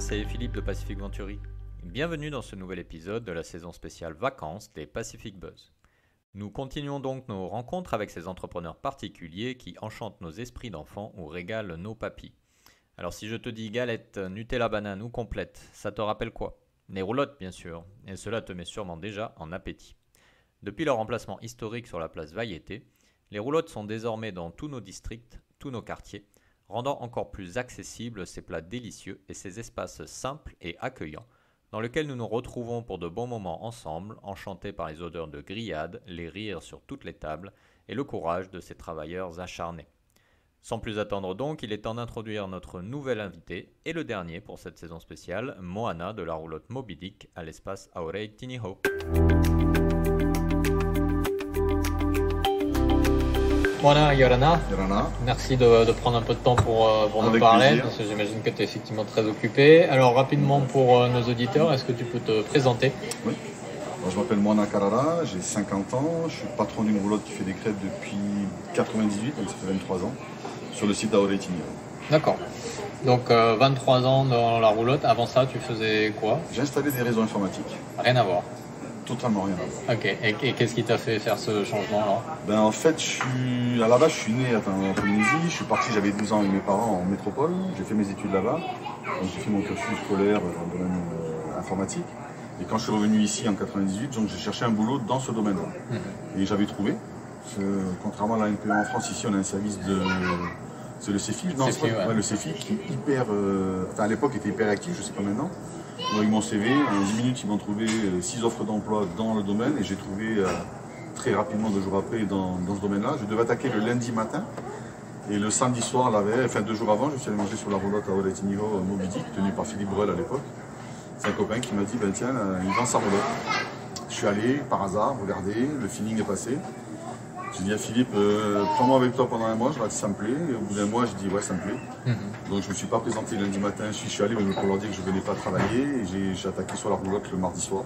c'est Philippe de Pacific Venturi. Bienvenue dans ce nouvel épisode de la saison spéciale vacances des Pacific Buzz. Nous continuons donc nos rencontres avec ces entrepreneurs particuliers qui enchantent nos esprits d'enfants ou régalent nos papis. Alors si je te dis galette, Nutella banane ou complète, ça te rappelle quoi? Les roulottes bien sûr, et cela te met sûrement déjà en appétit. Depuis leur emplacement historique sur la place Valleyté, les roulottes sont désormais dans tous nos districts, tous nos quartiers, rendant encore plus accessibles ces plats délicieux et ces espaces simples et accueillants, dans lesquels nous nous retrouvons pour de bons moments ensemble, enchantés par les odeurs de grillades, les rires sur toutes les tables et le courage de ces travailleurs acharnés. Sans plus attendre donc, il est temps d'introduire notre nouvel invité et le dernier pour cette saison spéciale, Moana de la roulotte Moby Dick à l'espace Aurei Tiniho. Moana Yorana, merci de prendre un peu de temps pour nous parler, plaisir. Parce que j'imagine que tu es effectivement très occupé. Alors rapidement pour nos auditeurs, est-ce que tu peux te présenter? Oui, alors, je m'appelle Moana Carrara, j'ai 50 ans, je suis patron d'une roulotte qui fait des crêpes depuis 98, donc ça fait 23 ans, sur le site d'Aurei Tiniho. D'accord, donc 23 ans dans la roulotte, avant ça tu faisais quoi? J'ai installé des réseaux informatiques. Rien à voir. Totalement rien à voir. Ok, et qu'est-ce qui t'a fait faire ce changement là? En fait, à la base, je suis né en Polynésie, je suis parti, j'avais 12 ans avec mes parents en métropole, j'ai fait mes études là-bas, donc j'ai fait mon cursus scolaire dans le domaine informatique. Et quand je suis revenu ici en 98, donc j'ai cherché un boulot dans ce domaine-là. Et j'avais trouvé, contrairement à la NPE en France, ici on a un service de... C'est le CEFI, non, CEFI, ouais. Le CEFI qui est hyper... à l'époque était hyper actif, je sais pas maintenant. Avec mon CV, en 10 minutes, ils m'ont trouvé 6 offres d'emploi dans le domaine et j'ai trouvé très rapidement, 2 jours après, dans ce domaine-là. Je devais attaquer le lundi matin et le samedi soir, 2 jours avant, je suis allé manger sur la roulotte à Aurei Tiniho Moby Dick, tenu par Philippe Brel à l'époque. C'est un copain qui m'a dit, tiens, il vend sa roulotte. Je suis allé, par hasard, regarder, le feeling est passé. J'ai dit à Philippe, prends-moi avec toi pendant un mois, je vais dire ça me plaît. Et au bout d'un mois, j'ai dit ouais, ça me plaît. Donc je ne me suis pas présenté lundi matin, je suis allé pour leur dire que je ne venais pas travailler. Et j'ai attaqué sur la roulotte le mardi soir.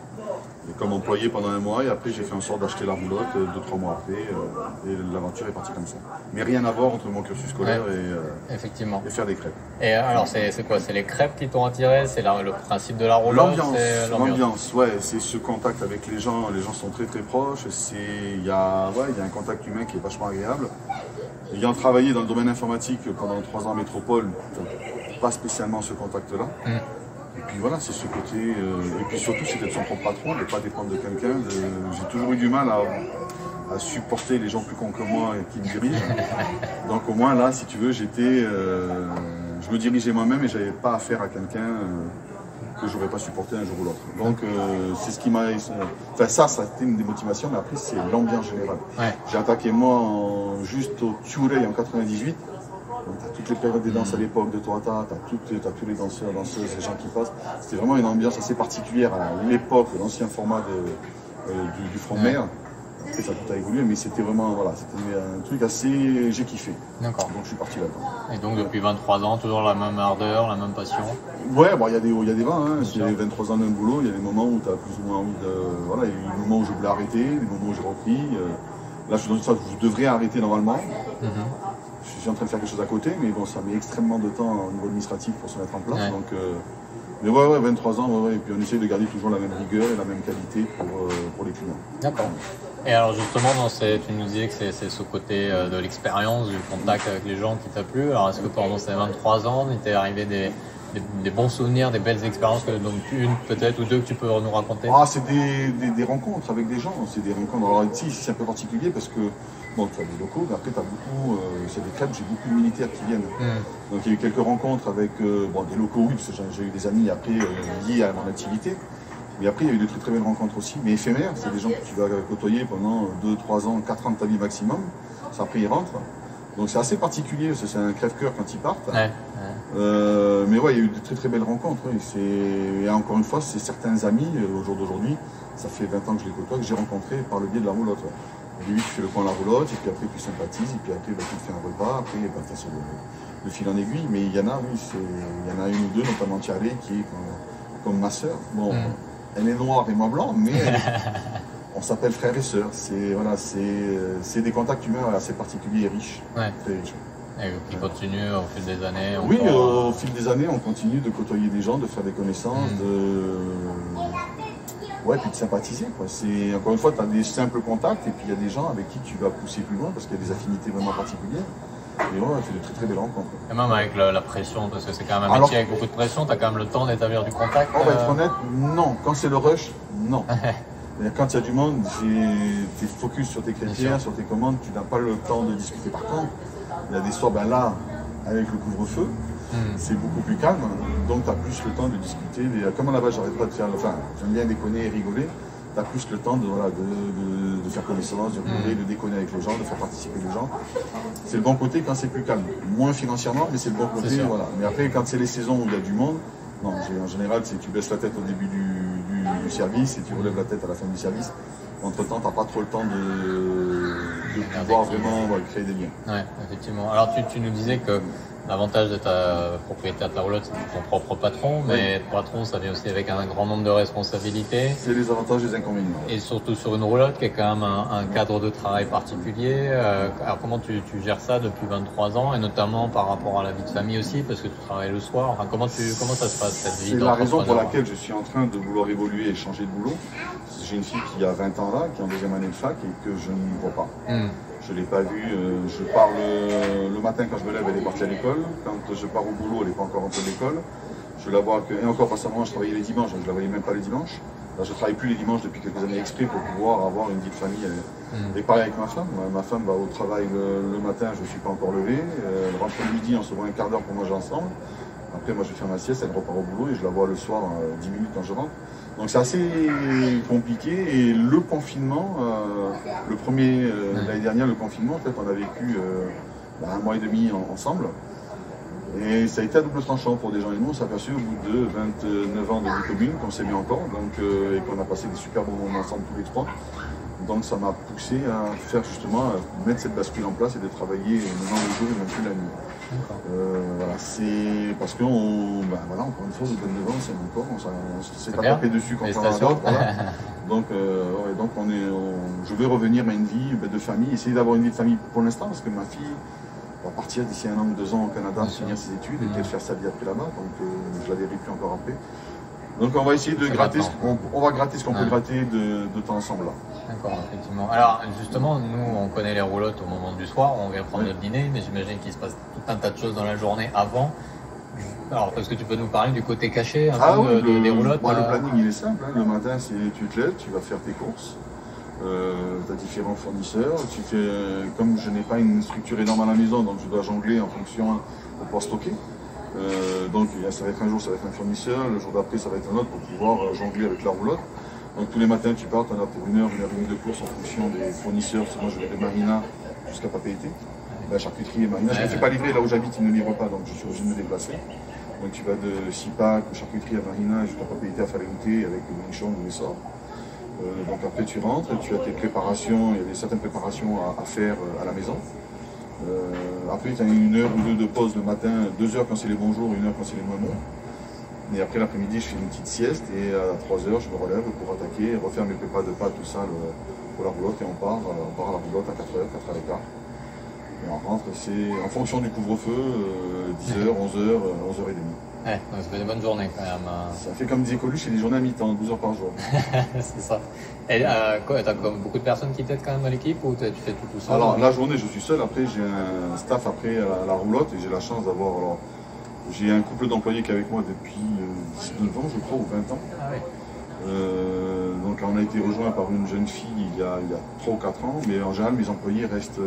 Et comme employé pendant un mois, et après j'ai fait en sorte d'acheter la roulotte 2-3 mois après. Et l'aventure est partie comme ça. Mais rien à voir entre mon cursus scolaire effectivement. Et faire des crêpes. Et alors c'est quoi? C'est les crêpes qui t'ont attiré? C'est le principe de la roulotte? L'ambiance, ouais, c'est ce contact avec les gens sont très très proches. Il y a un contact humain qui est vachement agréable. Ayant travaillé dans le domaine informatique pendant 3 ans en métropole, pas spécialement ce contact-là. Et puis voilà, c'est ce côté. Et puis surtout, c'est d'être son propre patron, de ne pas dépendre de quelqu'un. J'ai toujours eu du mal à supporter les gens plus cons que moi et qui me dirigent. Donc au moins là, si tu veux, je me dirigeais moi-même et je n'avais pas affaire à quelqu'un que je n'aurais pas supporté un jour ou l'autre. Donc c'est ce qui m'a... Enfin ça a été une des motivations, mais après c'est l'ambiance générale. Ouais. J'ai attaqué moi juste au Tiurei en 98. Tu as toutes les périodes des danses à l'époque de Toata, tu as tous les danseurs, danseuses, les gens qui passent. C'était vraiment une ambiance assez particulière à l'époque, l'ancien format du front de mer. Après ça tout a évolué, mais c'était vraiment, c'était un truc assez... J'ai kiffé. D'accord. Donc je suis parti là-dedans. Et donc depuis 23 ans, toujours la même ardeur, la même passion? Ouais, il y a des hauts, il y a des bas. C'est 23 ans d'un boulot, il y a des moments où tu as plus ou moins envie de... Voilà, il y a eu des moments où je voulais arrêter, des moments où j'ai repris. Là, je suis dans une phase où je devrais arrêter normalement. Je suis en train de faire quelque chose à côté, mais bon, ça met extrêmement de temps au niveau administratif pour se mettre en place. Ouais. Donc, mais ouais, 23 ans, et puis on essaye de garder toujours la même rigueur et la même qualité pour les clients. D'accord. Et alors justement, tu nous disais que c'est ce côté de l'expérience, du contact avec les gens qui t'a plu. Alors est-ce que pendant ces 23 ans, il t'est arrivé des bons souvenirs, des belles expériences, donc une peut-être ou deux que tu peux nous raconter? C'est des rencontres avec des gens, c'est des rencontres. Alors ici, c'est un peu particulier parce que bon, tu as des locaux, mais après tu as beaucoup, c'est des crêpes, j'ai beaucoup de militaires qui viennent. Donc il y a eu quelques rencontres avec des locaux, oui, parce que j'ai eu des amis après liés à mon activité. Mais après, il y a eu de très très belles rencontres aussi, mais éphémères. C'est des gens que tu vas côtoyer pendant 2, 3 ans, 4 ans de ta vie maximum. Ça, après, ils rentrent. Donc c'est assez particulier, parce que c'est un crève-cœur quand ils partent. Mais ouais, il y a eu de très très belles rencontres. Et encore une fois, c'est certains amis, au jour d'aujourd'hui, ça fait 20 ans que je les côtoie, que j'ai rencontrés par le biais de la roulotte. Au début, tu fais le coin à la roulotte, et puis après, tu sympathises, et puis après, tu te fais un repas, après, tu as sur le fil en aiguille. Mais il y en a, il y en a une ou deux, notamment Thierry, qui est comme ma sœur. Bon, elle est noire et moi blanc, mais on s'appelle frère et sœur. C'est des contacts humains assez particuliers et riches. Ouais. Très riches. Et qui continue au fil des années. Oui, au fil des années, on continue de côtoyer des gens, de faire des connaissances, ouais, puis de sympathiser, quoi. Encore une fois, tu as des simples contacts et puis il y a des gens avec qui tu vas pousser plus loin parce qu'il y a des affinités vraiment particulières. Et ouais, on fait de très très belles rencontres. Et même avec la pression, parce que c'est quand même un métier avec beaucoup de pression, tu as quand même le temps d'établir du contact. On va être honnête, non. Quand c'est le rush, non. Quand il y a du monde, tu es focus sur tes critères, sur tes commandes, tu n'as pas le temps de discuter. Par contre, il y a des soirs, ben là, avec le couvre-feu, c'est beaucoup plus calme, donc tu as plus le temps de discuter. Comme là-bas, j'arrête pas de faire, enfin, j'aime bien déconner et rigoler, tu as plus le temps de faire connaissance, de rigoler, de déconner avec les gens, de faire participer les gens. C'est le bon côté quand c'est plus calme. Moins financièrement, mais c'est le bon côté. Voilà. Mais après, quand c'est les saisons où il y a du monde, non, en général, tu baisses la tête au début du service et tu relèves la tête à la fin du service. Entre-temps, tu n'as pas trop le temps de pouvoir vraiment créer des liens. Oui, effectivement. Alors, tu nous disais que l'avantage de ta propriétaire de ta roulotte, c'est ton propre patron, mais patron, ça vient aussi avec un grand nombre de responsabilités. C'est les avantages et les inconvénients. Et surtout sur une roulotte qui est quand même un cadre de travail particulier. Alors, comment tu gères ça depuis 23 ans, et notamment par rapport à la vie de famille aussi, parce que tu travailles le soir. Enfin, comment ça se passe cette vie? C'est la raison pour laquelle je suis en train de vouloir évoluer et changer de boulot. J'ai une fille qui a 20 ans là, qui est en deuxième année de fac et que je ne vois pas. Je ne l'ai pas vue. Je pars le matin quand je me lève, elle est partie à l'école. Quand je pars au boulot, elle n'est pas encore rentrée de l'école. Je la vois que, et encore récemment, je travaillais les dimanches, donc je ne la voyais même pas les dimanches. Là, je ne travaille plus les dimanches depuis quelques années exprès pour pouvoir avoir une vie de famille. Et pareil avec ma femme. Ma femme va au travail le matin, je ne suis pas encore levé. Elle rentre le midi, on se voit un quart d'heure pour manger ensemble. Après, moi, je fais ma sieste, elle repart au boulot et je la vois le soir 10 minutes quand je rentre. Donc c'est assez compliqué. Et le confinement, le premier, l'année dernière, le confinement, en fait, on a vécu 1 mois et demi ensemble. Et ça a été à double tranchant pour des gens et nous. On s'est aperçu au bout de 29 ans de vie commune qu'on s'aimait encore et qu'on a passé des super bons moments ensemble tous les trois. Donc ça m'a poussé à faire justement, mettre cette bascule en place et de travailler maintenant le jour et même plus la nuit. Voilà, c'est parce que encore une fois, de 29 ans, c'est encore, on s'est pas tapé dessus quand on a d'autres. Voilà. Donc, je vais revenir à une vie de famille, essayer d'avoir une vie de famille pour l'instant, parce que ma fille va partir d'ici 1 an ou 2 ans au Canada, finir ses études et peut-être faire sa vie après là-bas, donc je la verrai plus encore après. Donc on va essayer de gratter, on va gratter ce qu'on peut gratter de temps ensemble là. D'accord, effectivement. Alors justement, nous on connaît les roulottes au moment du soir, on vient prendre notre dîner, mais j'imagine qu'il se passe tout un tas de choses dans la journée avant. Alors, est-ce que tu peux nous parler du côté caché des roulottes? Le planning il est simple, hein. Le matin tu te lèves, tu vas faire tes courses. Tu as différents fournisseurs. Comme je n'ai pas une structure énorme à la maison, donc je dois jongler en fonction pour pouvoir stocker. Donc ça va être un jour, ça va être un fournisseur, le jour d'après, ça va être un autre pour pouvoir jongler avec la roulotte. Donc tous les matins, tu pars, tu en as pour 1 heure et demie de course en fonction des fournisseurs. Moi, je vais de Marina jusqu'à Papeete. La charcuterie et Marina. Je ne me fais pas livrer là où j'habite, ils ne livrent pas, donc je suis obligé de me déplacer. Donc tu vas de Sipac, charcuterie à Marina, jusqu'à Papeete à Faléouté avec le Bonichon, le Essor. Donc après tu rentres, tu as tes préparations, il y a certaines préparations à faire à la maison. Après tu as 1 heure ou 2 de pause le matin, 2 heures quand c'est les bons jours, 1 heure quand c'est les moins bons. Et après l'après-midi je fais une petite sieste et à 3 heures je me relève pour attaquer, refaire mes prépas de pâtes, tout ça pour la roulotte et on part à la roulotte à 4 heures, 4 heures et quart. Et on rentre, c'est en fonction du couvre-feu, 10 heures, 11 heures, 11h30. Ouais, donc ça fait des bonnes journées quand même. Ça fait comme disait Coluche, c'est des journées à mi-temps, 12 heures par jour. C'est ça. Et t'as beaucoup de personnes qui t'aident quand même dans l'équipe ou tu fais tout seul? Alors la journée je suis seul, après j'ai un staff après à la roulotte et j'ai la chance d'avoir. J'ai un couple d'employés qui est avec moi depuis 19 ans je crois ou 20 ans. Ah oui. Donc on a été rejoint par une jeune fille il y a 3 ou 4 ans, mais en général mes employés restent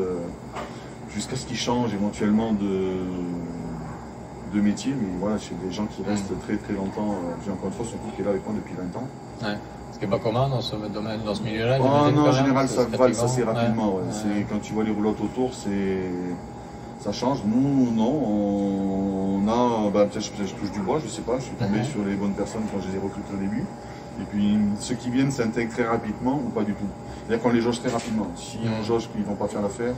jusqu'à ce qu'ils changent éventuellement de métier, mais voilà, chez des gens qui restent très très longtemps. J'ai encore une fois son couple qui est là avec moi depuis 20 ans. Ouais. Ce qui n'est pas commun dans ce domaine, dans ce milieu-là. Non, en général ça valse assez rapidement. Ouais. Quand tu vois les roulottes autour, ça change. Nous, non, on a, peut-être je touche du bois, je sais pas, je suis tombé sur les bonnes personnes quand je les ai recrutées au début. Et puis ceux qui viennent s'intègrent très rapidement ou pas du tout. C'est-à-dire qu'on les jauge très rapidement. Si on jauge qu'ils ne vont pas faire l'affaire,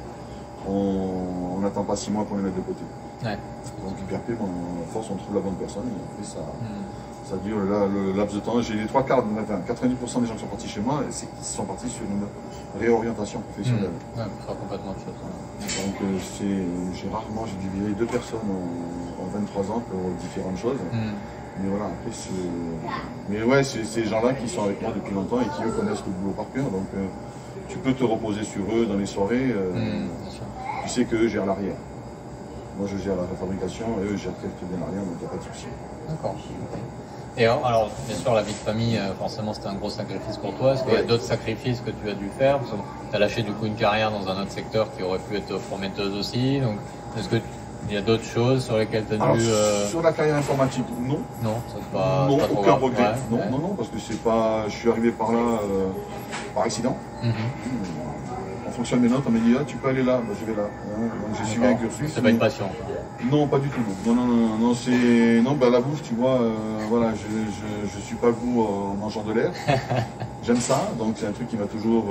on n'attend pas 6 mois pour les mettre de côté. Ouais. Donc puis après, à force on trouve la bonne personne et après ça dure le laps de temps. J'ai les 3 quarts, 90% des gens qui sont partis chez moi, ils sont partis sur réorientation professionnelle. Ouais, pour faire complètement autre chose. Donc j'ai dû virer 2 personnes en 23 ans pour différentes choses. Mais voilà, après c'est ces gens-là qui sont avec moi depuis longtemps et qui eux connaissent le boulot par cœur. Donc tu peux te reposer sur eux dans les soirées. Tu sais qu'eux gèrent l'arrière. Moi je gère la fabrication et eux gèrent très bien l'arrière, donc il n'y a pas de souci. D'accord. Et alors, bien sûr, la vie de famille, forcément, c'était un gros sacrifice pour toi. Est-ce qu'il y a d'autres sacrifices que tu as dû faire? Parce que tu as lâché du coup une carrière dans un autre secteur qui aurait pu être prometteuse aussi. Donc, est-ce qu'il y a d'autres choses sur lesquelles tu as dû... Sur la carrière informatique, non. Non, c'est pas... Non, pas trop aucun grave. regret. Ouais, Non, parce que c'est pas. Je suis arrivé par là par accident. En fonction de mes notes, on m'a dit tu peux aller là, bah, je vais là. Donc j'ai suivi un cursus. C'est pas une passion? Non, pas du tout. Non, c'est. Non, bah la bouffe, tu vois, voilà, je suis pas goût en mangeant de l'air. J'aime ça, donc c'est un truc qui m'a toujours.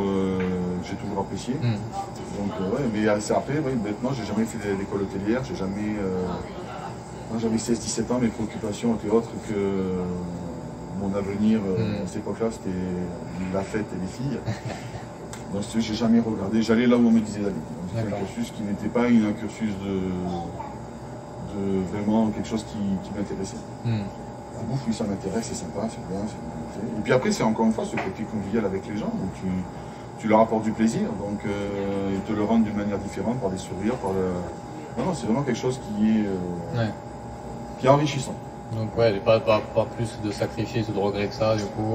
J'ai toujours apprécié. Donc ouais, mais c'est après, bêtement, j'ai jamais fait d'école hôtelière, j'ai jamais. J'avais 16-17 ans, mes préoccupations étaient autres que mon avenir à cette époque-là, c'était la fête et les filles. Donc j'ai jamais regardé, j'allais là où on me disait d'aller. C'était un cursus qui n'était pas un cursus de vraiment quelque chose qui m'intéressait. La bouffe, oui, ça m'intéresse, c'est sympa, c'est bien. Et puis après, c'est encore une fois ce côté convivial avec les gens, donc tu leur apportes du plaisir, donc ils te le rendent d'une manière différente, par des sourires, par le... Non, c'est vraiment quelque chose qui est enrichissant. Donc ouais, pas plus de sacrifices ou de regrets que ça, du coup.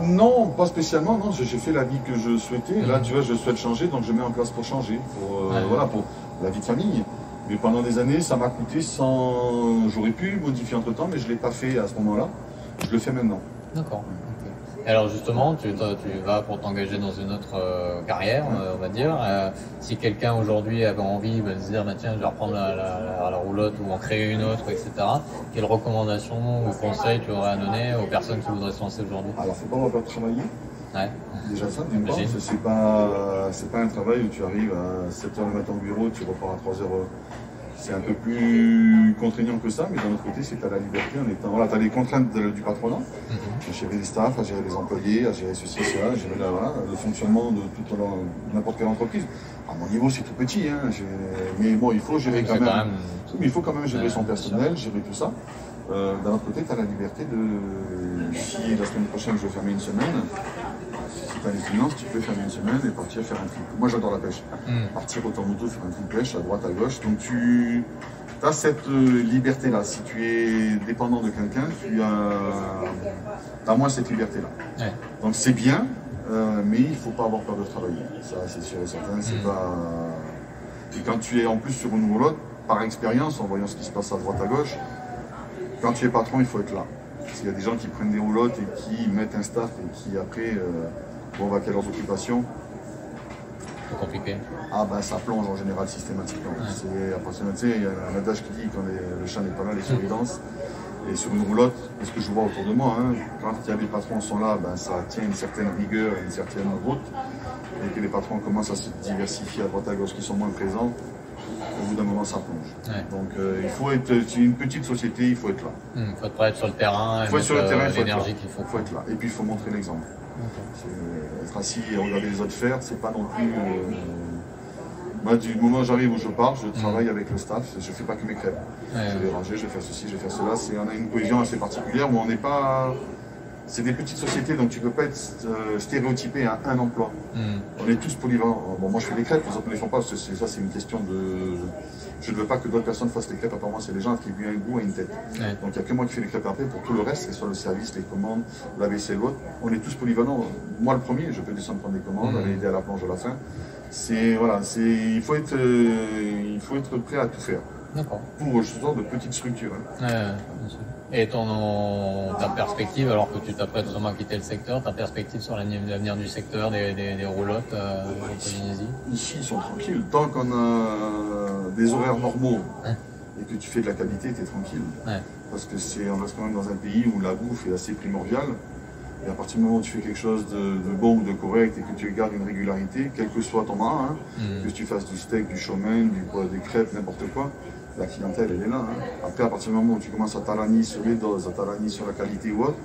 Non, pas spécialement. Non, j'ai fait la vie que je souhaitais. Là, tu vois, je souhaite changer, donc je mets en place pour changer, voilà, pour la vie de famille. Mais pendant des années, ça m'a coûté sans. J'aurais pu modifier entre temps, mais je l'ai pas fait à ce moment-là. Je le fais maintenant. D'accord. Et alors justement, tu vas pour t'engager dans une autre carrière, on va dire. Si quelqu'un aujourd'hui avait envie de se dire, bah, tiens, je vais reprendre la roulotte ou en créer une autre, etc. Quelles recommandations ou conseils tu aurais à donner aux personnes qui voudraient se lancer aujourd'hui? Alors, faut pas avoir peur de travailler. Ouais. Déjà ça, d'une part, c'est pas un travail où tu arrives à 7h le matin au bureau, tu repars à 3h. C'est un peu plus contraignant que ça, mais d'un autre côté, c'est que tu as la liberté en étant. Voilà, tu as les contraintes du patronat, à gérer les staffs, à gérer les employés, à gérer ceci, cela, à gérer le fonctionnement de n'importe quelle entreprise. À mon niveau, c'est tout petit, hein, mais bon, il faut gérer quand même. Mais il faut quand même gérer son personnel, gérer tout ça. D'un autre côté, tu as la liberté de. Si la semaine prochaine, je veux fermer une semaine. Si tu as les finances, tu peux faire une semaine et partir faire un trip. Moi j'adore la pêche. Partir autant moto, faire un trip pêche à droite, à gauche. Donc tu as cette liberté-là. Si tu es dépendant de quelqu'un, tu as moins cette liberté-là. Donc c'est bien, mais il ne faut pas avoir peur de travailler. Ça c'est sûr et certain. C'est pas... Et quand tu es en plus sur une roulotte, par expérience, en voyant ce qui se passe à droite, à gauche, quand tu es patron, il faut être là. Parce qu'il y a des gens qui prennent des roulottes et qui mettent un staff et qui après vont vaquer leurs occupations. C'est compliqué. Ah ben ça plonge en général systématiquement. C'est apparemment, tu sais, il y a un adage qui dit quand le chat n'est pas là, les souris dansent. Et sur une roulotte, ce que je vois autour de moi, hein, quand il y a des patrons qui sont là, ben, ça tient une certaine rigueur, une certaine route. Et que les patrons commencent à se diversifier à droite à gauche, qui sont moins présents. Au bout d'un moment, ça plonge. Donc, il faut être. C'est une petite société, il faut être là. Il faut être prêt à être sur le terrain. Il faut être sur le terrain, l'énergie qu'il faut. Il faut être là. Et puis, il faut montrer l'exemple. Être assis et regarder les autres faire, c'est pas non plus. Moi, du moment où j'arrive où je pars, je travaille avec le staff. Je fais pas que mes crêpes. Je vais ranger, je vais faire ceci, je vais faire cela. On a une cohésion assez particulière où on n'est pas. C'est des petites sociétés, donc tu ne peux pas être stéréotypé à un emploi. On est tous polyvalents. Bon, moi je fais les crêpes, les autres ne les font pas. Ça, c'est une question de. Je ne veux pas que d'autres personnes fassent les crêpes. Apparemment, c'est les gens qui ont un goût et une tête. Donc il n'y a que moi qui fais les crêpes après. Pour tout le reste, que ce soit le service, les commandes, la vaisselle, l'autre, on est tous polyvalents. Moi le premier, je peux descendre prendre des commandes, aller aider à la planche à la fin. Voilà, il faut être prêt à tout faire. D'accord. Pour ce genre de petites structures. Et ta perspective, alors que tu t'apprêtes vraiment à quitter le secteur, ta perspective sur l'avenir du secteur des roulottes en Polynésie? Ici, ils sont tranquilles. Tant qu'on a des horaires normaux et que tu fais de la qualité, tu es tranquille. Parce que on reste quand même dans un pays où la bouffe est assez primordiale. Et à partir du moment où tu fais quelque chose de bon ou de correct et que tu gardes une régularité, quel que soit ton art, que tu fasses du steak, du chow mein, des crêpes, n'importe quoi, la clientèle elle est là. Après, à partir du moment où tu commences à t'aligner sur les doses, à t'aligner sur la qualité ou autre,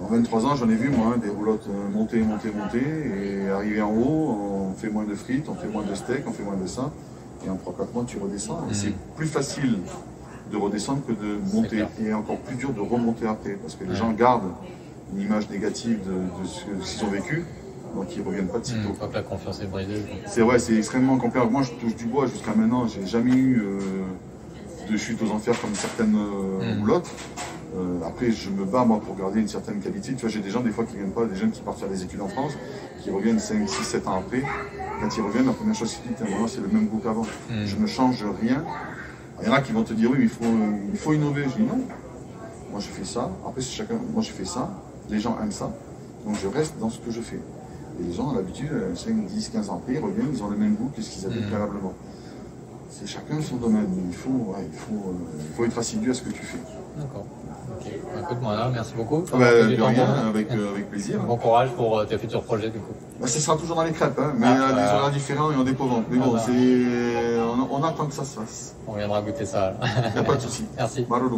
En 23 ans, j'en ai vu, moi, des roulottes monter, et arriver en haut, on fait moins de frites, on fait moins de steak, on fait moins de ça, et en 3-4 mois, tu redescends. Et c'est plus facile de redescendre que de monter, et encore plus dur de remonter après, parce que les gens gardent une image négative de ce qu'ils ont vécu, donc ils ne reviennent pas de sitôt. Une fois que la confiance est brisée. C'est vrai, c'est extrêmement complexe. Moi, je touche du bois jusqu'à maintenant, j'ai jamais eu de chute aux enfers comme certaines roulottes. Après, je me bats moi pour garder une certaine qualité. Tu vois, j'ai des gens des fois qui viennent pas, des jeunes qui partent faire des études en France, qui reviennent 5, 6, 7 ans après. Quand ils reviennent, la première chose qu'ils disent, moi c'est le même goût qu'avant. Je ne change rien. Il y en a qui vont te dire oui, mais il faut innover. Je dis non. Moi je fais ça. Après c'est chacun. Moi je fais ça. Les gens aiment ça. Donc je reste dans ce que je fais. Et les gens à l'habitude, 5, 10, 15 ans après, ils reviennent, ils ont le même goût que ce qu'ils avaient préalablement. C'est chacun son domaine. Il faut être assidu à ce que tu fais. D'accord. Ok. Écoute, moi, merci beaucoup. De rien, avec plaisir. Bon courage pour tes futurs projets du coup. Ce sera toujours dans les crêpes, hein, mais des horaires différents et en dépôt-vente. Mais bon, on attend que ça se fasse. On viendra goûter ça. Il n'y a pas de souci. Merci. Marolo.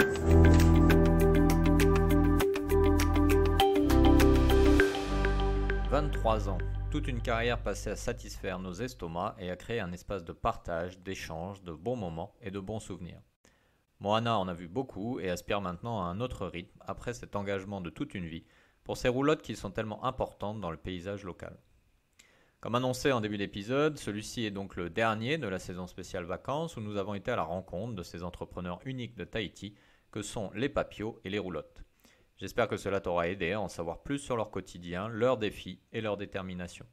23 ans, toute une carrière passée à satisfaire nos estomacs et à créer un espace de partage, d'échange, de bons moments et de bons souvenirs. Moana en a vu beaucoup et aspire maintenant à un autre rythme après cet engagement de toute une vie pour ces roulottes qui sont tellement importantes dans le paysage local. Comme annoncé en début d'épisode, celui-ci est donc le dernier de la saison spéciale vacances où nous avons été à la rencontre de ces entrepreneurs uniques de Tahiti que sont les Papios et les roulottes. J'espère que cela t'aura aidé à en savoir plus sur leur quotidien, leurs défis et leur détermination.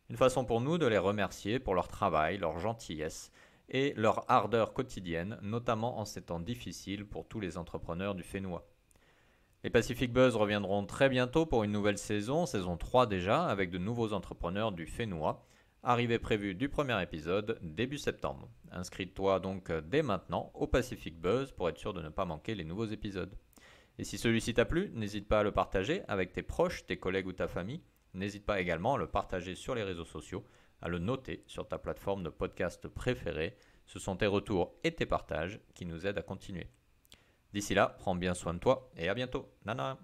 Une façon pour nous de les remercier pour leur travail, leur gentillesse et leur ardeur quotidienne, notamment en ces temps difficiles pour tous les entrepreneurs du Fénois. Les Pacific Buzz reviendront très bientôt pour une nouvelle saison 3 déjà, avec de nouveaux entrepreneurs du Fénois, arrivée prévue du premier épisode début septembre. Inscris-toi donc dès maintenant au Pacific Buzz pour être sûr de ne pas manquer les nouveaux épisodes. Et si celui-ci t'a plu, n'hésite pas à le partager avec tes proches, tes collègues ou ta famille. N'hésite pas également à le partager sur les réseaux sociaux, à le noter sur ta plateforme de podcast préférée. Ce sont tes retours et tes partages qui nous aident à continuer. D'ici là, prends bien soin de toi et à bientôt. Nana.